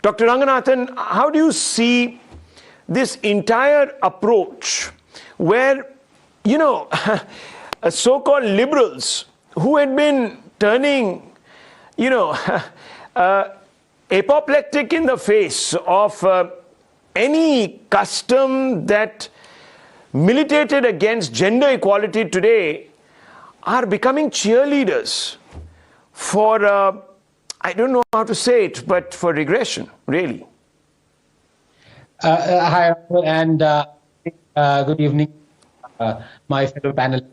Dr. Ranganathan, how do you see this entire approach where, so-called liberals who had been turning, apoplectic in the face of any custom that militated against gender equality today are becoming cheerleaders for, I don't know how to say it, but for regression, really? Hi, and good evening, my fellow panelists.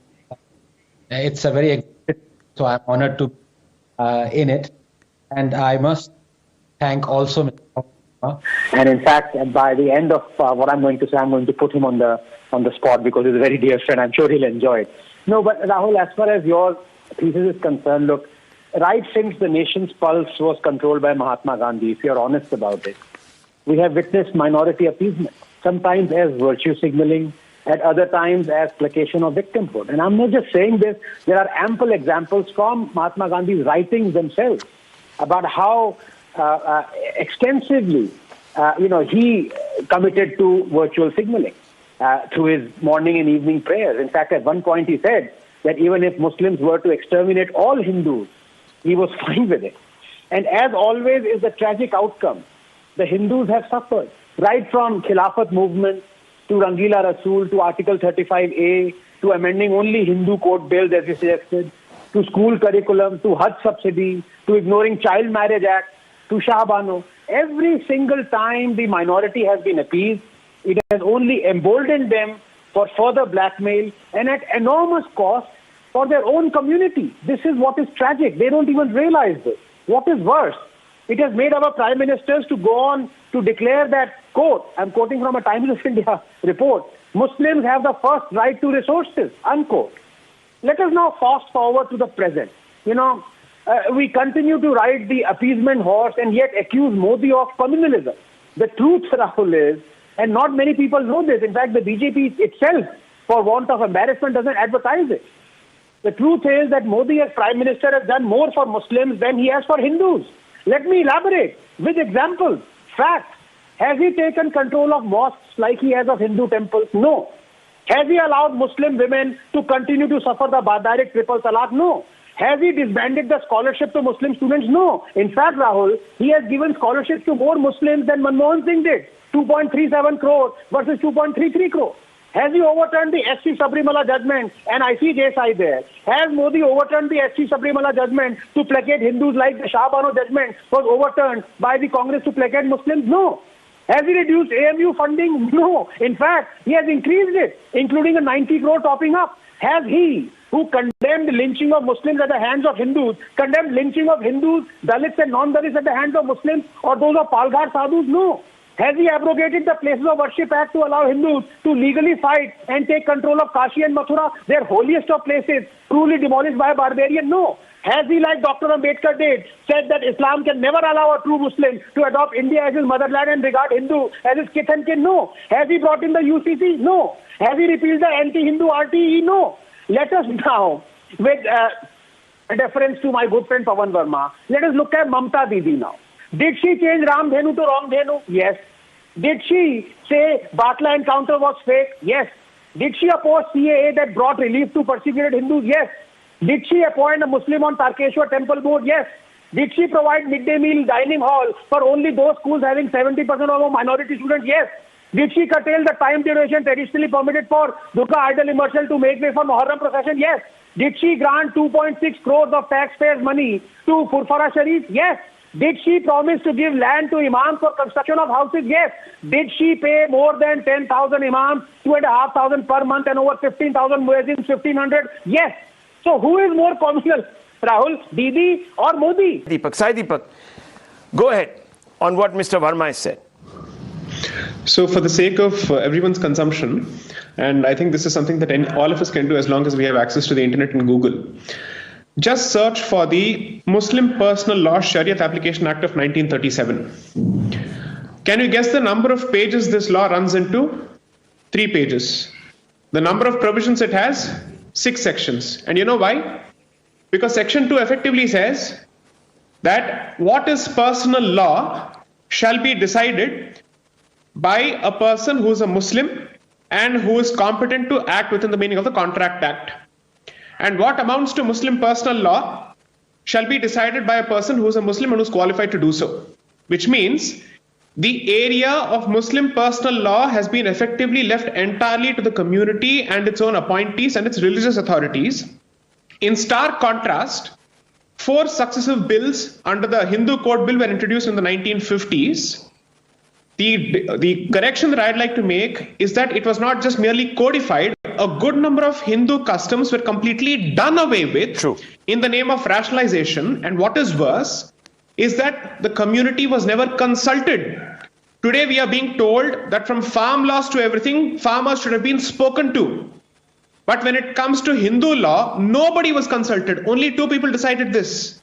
It's a very exciting, so I'm honored to be in it. And I must thank also Mr. And in fact, by the end of what I'm going to say, I'm going to put him on the spot because he's a very dear friend. I'm sure he'll enjoy it. No, but Rahul, as far as your thesis is concerned, look, right since the nation's pulse was controlled by Mahatma Gandhi, if you're honest about it, we have witnessed minority appeasement, sometimes as virtue signaling, at other times as placation of victimhood. And I'm not just saying this, there are ample examples from Mahatma Gandhi's writings themselves about how extensively, he committed to virtual signaling through his morning and evening prayers. In fact, at one point he said that even if Muslims were to exterminate all Hindus, he was fine with it. And as always is the tragic outcome, the Hindus have suffered, right from Khilafat movement to Rangila Rasool, to Article 35A, to amending only Hindu code bills as you suggested, to school curriculum, to Hajj subsidy, to ignoring Child Marriage Act, to Shah Bano. Every single time the minority has been appeased, it has only emboldened them for further blackmail and at enormous cost for their own community. This is what is tragic. They don't even realize this. What is worse? It has made our prime ministers to go on to declare that, quote, I'm quoting from a Times of India report, Muslims have the first right to resources, unquote. Let us now fast forward to the present. We continue to ride the appeasement horse and yet accuse Modi of communalism. The truth, Rahul, is, and not many people know this, in fact, the BJP itself, for want of embarrassment, doesn't advertise it. The truth is that Modi as Prime Minister has done more for Muslims than he has for Hindus. Let me elaborate with examples. Fact. Has he taken control of mosques like he has of Hindu temples? No. Has he allowed Muslim women to continue to suffer the barbaric triple talaq? No. Has he disbanded the scholarship to Muslim students? No. In fact, Rahul, he has given scholarships to more Muslims than Manmohan Singh did. 2.37 crore versus 2.33 crore. Has he overturned the SC Sabrimala judgment? And I see Desai there. Has Modi overturned the SC Sabrimala judgment to placate Hindus like the Shah Bano judgment was overturned by the Congress to placate Muslims? No. Has he reduced AMU funding? No. In fact, he has increased it, including a 90 crore topping up. Has he, who condemned lynching of Muslims at the hands of Hindus, condemned lynching of Hindus, Dalits and non-Dalits at the hands of Muslims or those of Palghar Sadhus? No. Has he abrogated the Places of Worship Act to allow Hindus to legally fight and take control of Kashi and Mathura, their holiest of places, truly demolished by a barbarian? No. Has he, like Dr. Ambedkar did, said that Islam can never allow a true Muslim to adopt India as his motherland and regard Hindu as his kith and kin? No. Has he brought in the UCC? No. Has he repealed the anti-Hindu RTE? No. Let us now, with deference to my good friend Pawan Verma, let us look at Mamta Didi now. Did she change Ram Dhenu to Wrong Dhenu? Yes. Did she say Batla encounter was fake? Yes. Did she oppose CAA that brought relief to persecuted Hindus? Yes. Did she appoint a Muslim on Tarkeshwar Temple Board? Yes. Did she provide midday meal dining hall for only those schools having 70% or more minority students? Yes. Did she curtail the time duration traditionally permitted for Durga idol immersion to make way for Muharram procession? Yes. Did she grant 2.6 crores of taxpayers' money to Furfara Sharif? Yes. Did she promise to give land to imams for construction of houses? Yes. Did she pay more than 10,000 imams, 2,500 per month and over 15,000 muezzins, 1,500? Yes. So who is more communal, Rahul, Didi or Modi? Deepak, go ahead on what Mr. Verma has said. So for the sake of everyone's consumption, and I think this is something that all of us can do as long as we have access to the internet and Google, just search for the Muslim Personal Law Shariat Application Act of 1937. Can you guess the number of pages this law runs into? 3 pages. The number of provisions it has? 6 sections. And you know why? Because section 2 effectively says that what is personal law shall be decided by a person who is a Muslim and who is competent to act within the meaning of the Contract Act. And what amounts to Muslim personal law shall be decided by a person who is a Muslim and who is qualified to do so. Which means the area of Muslim personal law has been effectively left entirely to the community and its own appointees and its religious authorities. In stark contrast, 4 successive bills under the Hindu Code Bill were introduced in the 1950s. The correction that I'd like to make is that it was not just merely codified. A good number of Hindu customs were completely done away with in the name of rationalization. And what is worse is that the community was never consulted. Today we are being told that from farm laws to everything, farmers should have been spoken to. But when it comes to Hindu law, nobody was consulted. Only 2 people decided this.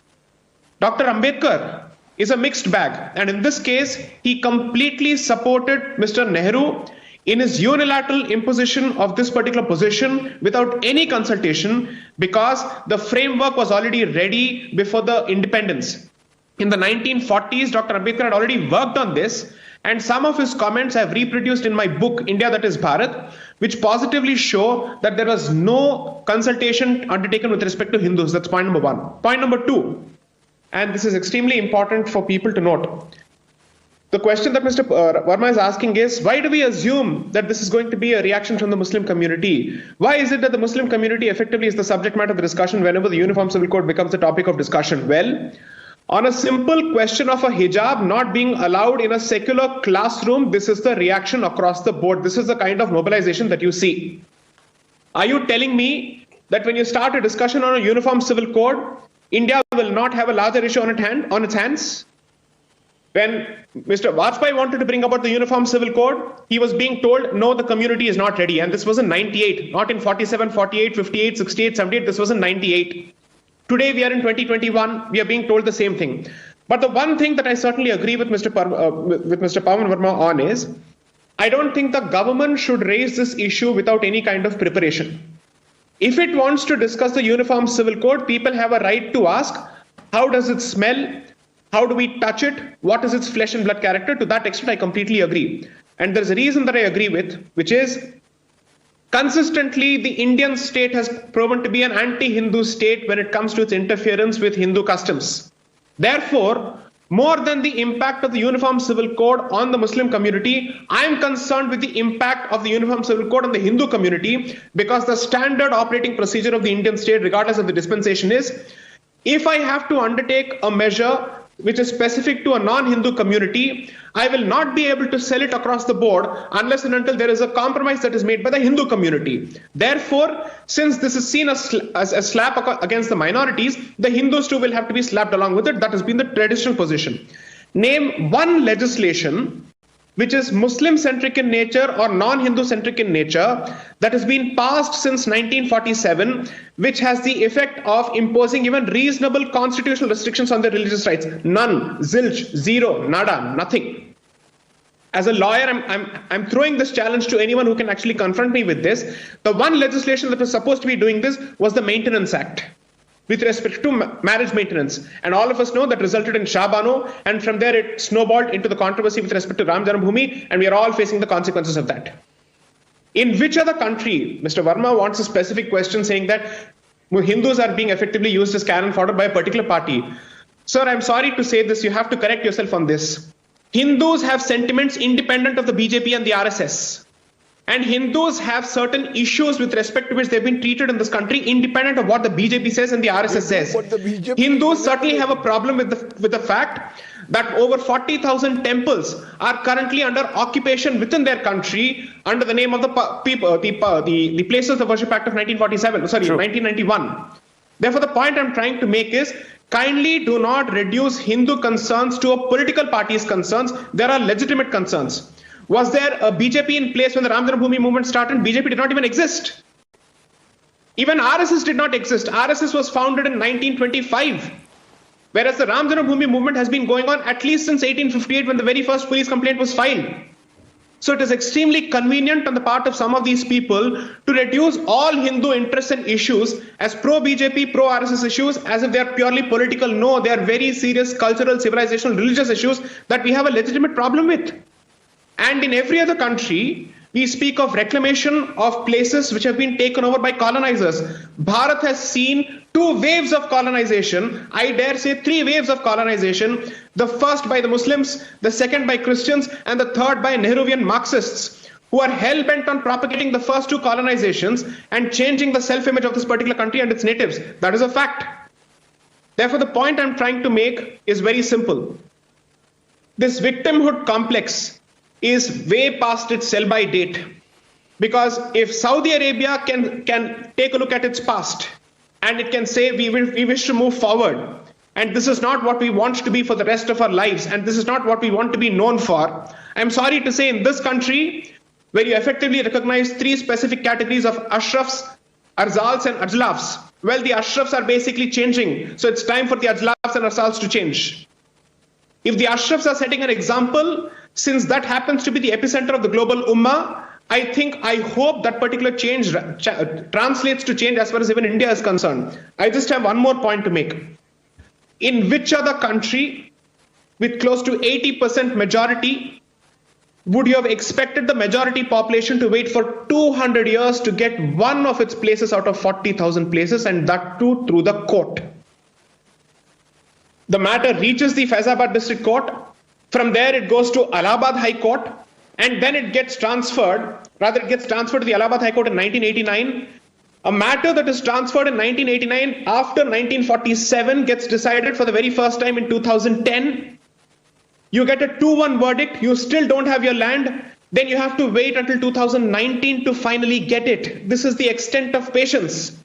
Dr. Ambedkar is a mixed bag. And in this case, he completely supported Mr. Nehru in his unilateral imposition of this particular position without any consultation, because the framework was already ready before the independence. In the 1940s, Dr. Ambedkar had already worked on this, and some of his comments I have reproduced in my book, India That Is Bharat, which positively show that there was no consultation undertaken with respect to Hindus. That's point number 1. Point number 2, and this is extremely important for people to note. The question that Mr. Verma is asking is, why do we assume that this is going to be a reaction from the Muslim community? Why is it that the Muslim community effectively is the subject matter of the discussion whenever the Uniform Civil Code becomes the topic of discussion? Well, on a simple question of a hijab not being allowed in a secular classroom, this is the reaction across the board. This is the kind of mobilization that you see. Are you telling me that when you start a discussion on a Uniform Civil Code, India will not have a larger issue on its hands? When Mr. Vajpayee wanted to bring about the Uniform Civil Code, he was being told, no, the community is not ready. And this was in 98, not in 47, 48, 58, 68, 78. This was in 98. Today, we are in 2021. We are being told the same thing. But the one thing that I certainly agree with Mr. Pawan Verma on is, I don't think the government should raise this issue without any kind of preparation. If it wants to discuss the Uniform Civil Code, people have a right to ask, how does it smell? How do we touch it? What is its flesh and blood character? To that extent, I completely agree. And there's a reason that I agree with, which is consistently the Indian state has proven to be an anti-Hindu state when it comes to its interference with Hindu customs. Therefore, more than the impact of the Uniform Civil Code on the Muslim community, I am concerned with the impact of the Uniform Civil Code on the Hindu community, because the standard operating procedure of the Indian state, regardless of the dispensation, is if I have to undertake a measure which is specific to a non-Hindu community, I will not be able to sell it across the board unless and until there is a compromise that is made by the Hindu community. Therefore, since this is seen as a slap against the minorities, the Hindus too will have to be slapped along with it. That has been the traditional position. Name one legislation which is Muslim-centric in nature or non-Hindu-centric in nature that has been passed since 1947, which has the effect of imposing even reasonable constitutional restrictions on their religious rights. None, zilch, zero, nada, nothing. As a lawyer, I'm throwing this challenge to anyone who can actually confront me with this. The one legislation that was supposed to be doing this was the Maintenance Act, with respect to marriage maintenance. And all of us know that resulted in Shah Bano, and from there it snowballed into the controversy with respect to Ram Janambhoomi, and we are all facing the consequences of that. In which other country, Mr. Verma wants a specific question saying that Hindus are being effectively used as cannon fodder by a particular party. Sir, I'm sorry to say this, you have to correct yourself on this. Hindus have sentiments independent of the BJP and the RSS. And Hindus have certain issues with respect to which they've been treated in this country independent of what the BJP says and the RSS says. Hindus certainly have a problem with the fact that over 40,000 temples are currently under occupation within their country under the name of the Places of Worship Act of 1991. Therefore, the point I'm trying to make is, kindly do not reduce Hindu concerns to a political party's concerns. There are legitimate concerns. Was there a BJP in place when the Ram Janambhoomi movement started? BJP did not even exist. Even RSS did not exist. RSS was founded in 1925. Whereas the Ram Janambhoomi movement has been going on at least since 1858, when the very first police complaint was filed. So it is extremely convenient on the part of some of these people to reduce all Hindu interests and issues as pro-BJP, pro-RSS issues as if they are purely political. No, they are very serious cultural, civilizational, religious issues that we have a legitimate problem with. And in every other country, we speak of reclamation of places which have been taken over by colonizers. Bharat has seen 2 waves of colonization, I dare say 3 waves of colonization. The first by the Muslims, the second by Christians, and the third by Nehruvian Marxists, who are hell-bent on propagating the first 2 colonizations and changing the self-image of this particular country and its natives. That is a fact. Therefore, the point I'm trying to make is very simple. This victimhood complex is way past its sell-by date. Because if Saudi Arabia can take a look at its past and it can say we wish to move forward, and this is not what we want to be for the rest of our lives, and this is not what we want to be known for, I'm sorry to say in this country, where you effectively recognize 3 specific categories of Ashrafs, Arzals and Ajlafs, well, the Ashrafs are basically changing. So it's time for the Ajlafs and Arzals to change. If the Ashrafs are setting an example, since that happens to be the epicenter of the global ummah, I hope that particular change translates to change as far as even India is concerned. I just have one more point to make. In which other country with close to 80% majority would you have expected the majority population to wait for 200 years to get one of its places out of 40,000 places, and that too through the court? The matter reaches the Faizabad District Court. From there, it goes to Allahabad High Court, and then it gets transferred to the Allahabad High Court in 1989. A matter that is transferred in 1989 after 1947 gets decided for the very first time in 2010. You get a 2-1 verdict, you still don't have your land, then you have to wait until 2019 to finally get it. This is the extent of patience.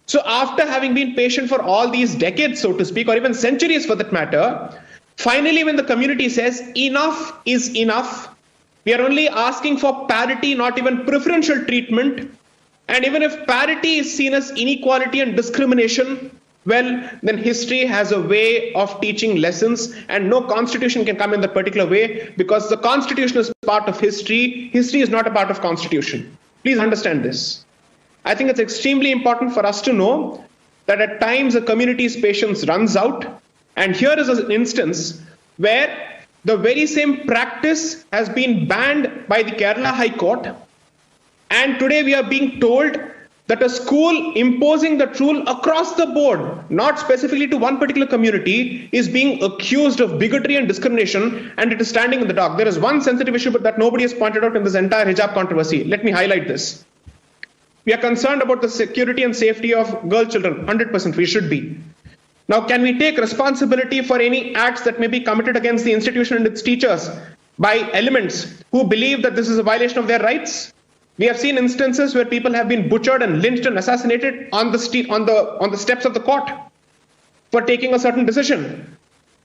So after having been patient for all these decades, so to speak, or even centuries for that matter, finally when the community says enough is enough, we are only asking for parity, not even preferential treatment, and even if parity is seen as inequality and discrimination, well, then history has a way of teaching lessons, and no constitution can come in that particular way, because the constitution is part of history. History is not a part of constitution. Please understand this. I think it's extremely important for us to know that at times a community's patience runs out, and here is an instance where the very same practice has been banned by the Kerala High Court, and today we are being told that a school imposing that rule across the board, not specifically to one particular community, is being accused of bigotry and discrimination, and it is standing in the dock. There is one sensitive issue that nobody has pointed out in this entire hijab controversy. Let me highlight this. We are concerned about the security and safety of girl children. 100% we should be. Now, can we take responsibility for any acts that may be committed against the institution and its teachers by elements who believe that this is a violation of their rights? We have seen instances where people have been butchered and lynched and assassinated on the steps of the court for taking a certain decision.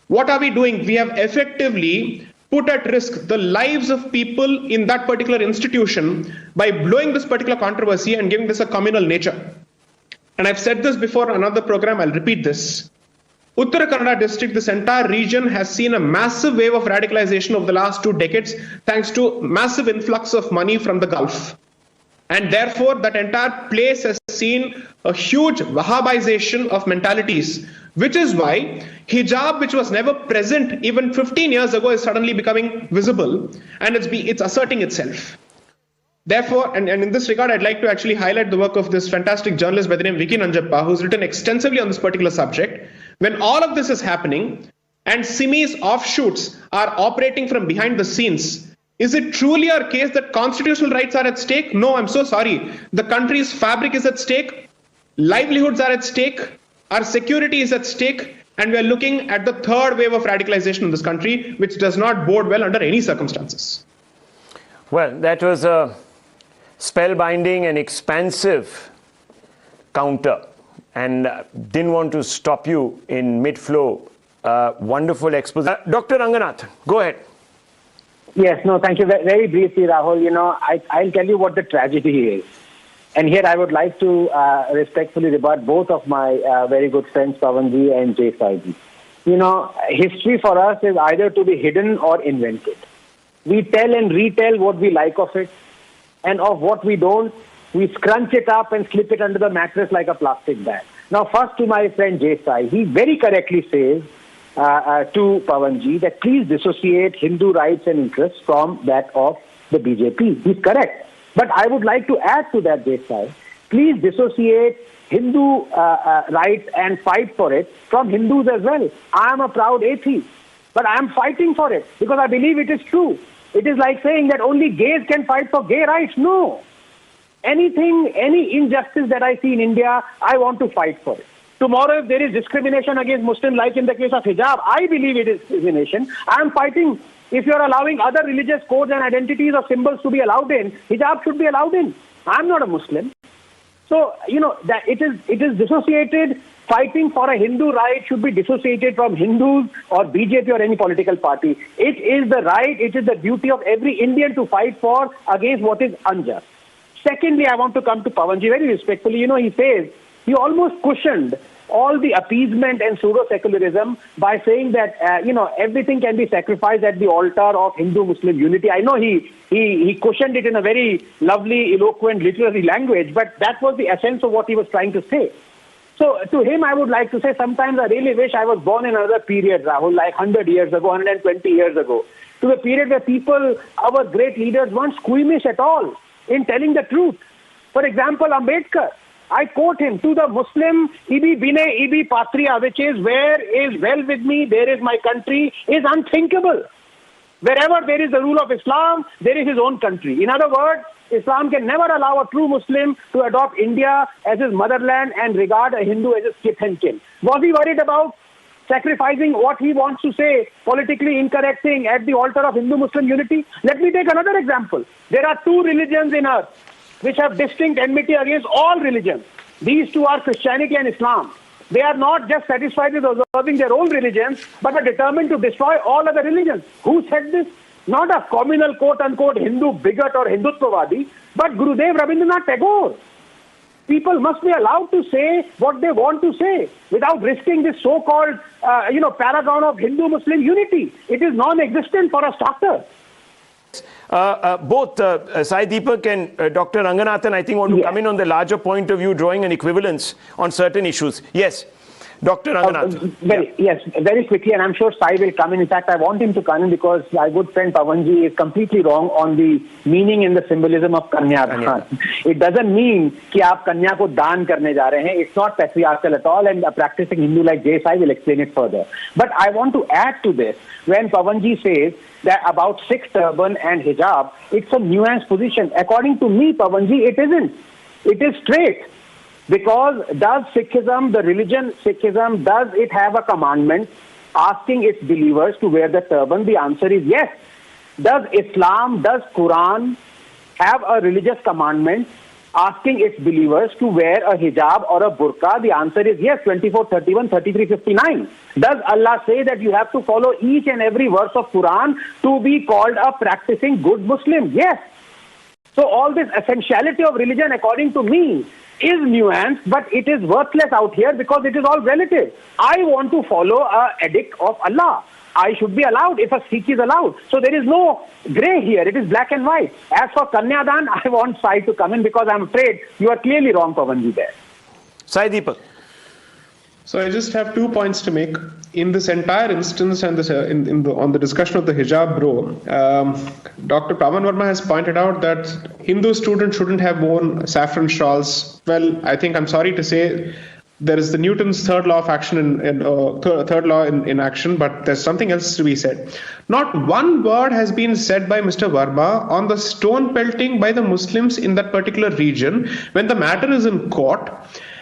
What are we doing? We have effectively put at risk the lives of people in that particular institution by blowing this particular controversy and giving this a communal nature. And I've said this before in another program, I'll repeat this. Uttara Kannada district, this entire region has seen a massive wave of radicalization over the last 2 decades, thanks to massive influx of money from the Gulf. And therefore, that entire place has seen a huge Wahhabization of mentalities, which is why hijab, which was never present even 15 years ago, is suddenly becoming visible, and it's asserting itself. Therefore, and in this regard, I'd like to actually highlight the work of this fantastic journalist by the name Vicky Nanjappa, who's written extensively on this particular subject. When all of this is happening and Simi's offshoots are operating from behind the scenes, is it truly our case that constitutional rights are at stake? No, I'm so sorry. The country's fabric is at stake, livelihoods are at stake, our security is at stake, and we are looking at the 3rd wave of radicalization in this country, which does not bode well under any circumstances. Well, that was a spellbinding and expansive counter, and didn't want to stop you in mid-flow. Wonderful exposition. Dr. Ranganathan, go ahead. Yes, no, thank you. Very briefly, Rahul, I'll tell you what the tragedy is. And here I would like to respectfully rebut both of my very good friends, Pavanji and Jay Saiji. History for us is either to be hidden or invented. we tell and retell what we like of it, and of what we don't, we scrunch it up and slip it under the mattress like a plastic bag. Now, first to my friend Jay Sai, he very correctly says to Pawanji that please dissociate Hindu rights and interests from that of the BJP. He's correct. But I would like to add to that, Jay Sai, please dissociate Hindu rights and fight for it from Hindus as well. I am a proud atheist, but I am fighting for it because I believe it is true. It is like saying that only gays can fight for gay rights. No. Anything, any injustice that I see in India, I want to fight for it. Tomorrow, if there is discrimination against Muslims, like in the case of hijab, I believe it is discrimination. I am fighting. If you are allowing other religious codes and identities or symbols to be allowed in, hijab should be allowed in. I am not a Muslim. So, that it is dissociated. Fighting for a Hindu right should be dissociated from Hindus or BJP or any political party. It is the right, it is the duty of every Indian to fight for against what is unjust. Secondly, I want to come to Pawanji very respectfully. He says, he almost cushioned all the appeasement and pseudo-secularism by saying that, everything can be sacrificed at the altar of Hindu-Muslim unity. I know he cushioned it in a very lovely, eloquent, literary language, but that was the essence of what he was trying to say. So to him, I would like to say sometimes I really wish I was born in another period, Rahul, like 100 years ago, 120 years ago, to a period where people, our great leaders, weren't squeamish at all in telling the truth. For example, Ambedkar, I quote him, to the Muslim, ibi bine ibi patria, which is where is well with me, there is my country, is unthinkable. Wherever there is the rule of Islam, there is his own country. In other words, Islam can never allow a true Muslim to adopt India as his motherland and regard a Hindu as his kith and kin. Was he worried about sacrificing what he wants to say, politically incorrect thing at the altar of Hindu-Muslim unity? Let me take another example. There are two religions in earth which have distinct enmity against all religions. These two are Christianity and Islam. They are not just satisfied with observing their own religions, but are determined to destroy all other religions. Who said this? Not a communal quote-unquote Hindu bigot or Hindutvavadi, but Gurudev Rabindranath Tagore. People must be allowed to say what they want to say without risking this so-called, paragon of Hindu-Muslim unity. It is non-existent for a starter. Both Sai Deepak and Dr. Ranganathan, I think, want to come in on the larger point of view, drawing an equivalence on certain issues. Yes, Dr. Ranganathan. Yes, very quickly, and I'm sure Sai will come in. In fact, I want him to come in because my good friend Pawanji is completely wrong on the meaning and the symbolism of Kanyadan. It doesn't mean कि आप कन्या को दान करने जा रहे हैं. It's not patriarchal at all, and a practicing Hindu like Jay Sai will explain it further. But I want to add to this, when Pawanji says that about Sikh turban and hijab, it's a nuanced position. According to me, Pawanji, it isn't. It is straight. Because does Sikhism, the religion Sikhism, does it have a commandment asking its believers to wear the turban? The answer is yes. Does Islam, does Quran have a religious commandment asking its believers to wear a hijab or a burqa? The answer is yes, 24, 31, 33, 59. Does Allah say that you have to follow each and every verse of Quran to be called a practicing good Muslim? Yes. So all this essentiality of religion, according to me, is nuanced, but it is worthless out here because it is all relative. I want to follow an edict of Allah. I should be allowed if a Sikh is allowed. So there is no grey here. It is black and white. As for Kanyadan, I want Sai to come in because I'm afraid you are clearly wrong, Pawanji, there. Sai Deepak. So I just have 2 points to make. In this entire instance and this, on the discussion of the hijab row, Dr. Pavan Verma has pointed out that Hindu students shouldn't have worn saffron shawls. Well, I think I'm sorry to say there is the Newton's third law of action third law in action, but there's something else to be said. Not one word has been said by Mr. Verma on the stone pelting by the Muslims in that particular region when the matter is in court.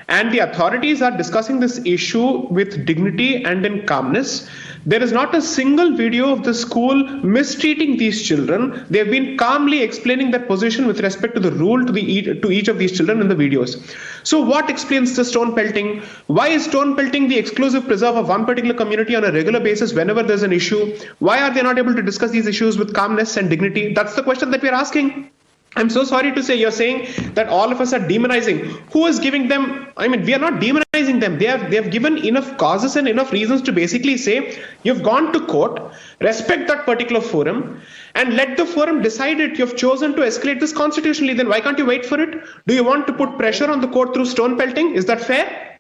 And the authorities are discussing this issue with dignity and in calmness. There is not a single video of the school mistreating these children. They have been calmly explaining their position with respect to the rule to each of these children in the videos. So what explains the stone pelting? Why is stone pelting the exclusive preserve of one particular community on a regular basis whenever there's an issue? Why are they not able to discuss these issues with calmness and dignity? That's the question that we're asking. I'm so sorry to say, you're saying that all of us are demonizing. Who is giving them? I mean, we are not demonizing them. They have given enough causes and enough reasons to basically say, you've gone to court, respect that particular forum, and let the forum decide it. You've chosen to escalate this constitutionally. Then why can't you wait for it? Do you want to put pressure on the court through stone pelting? Is that fair?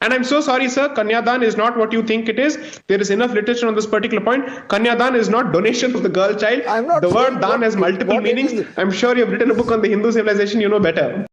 And I'm so sorry, sir, Kanyadan is not what you think it is. There is enough literature on this particular point. Kanyadan is not donation of the girl child. The word dan has multiple meanings. I'm sure you've written a book on the Hindu civilization, you know better.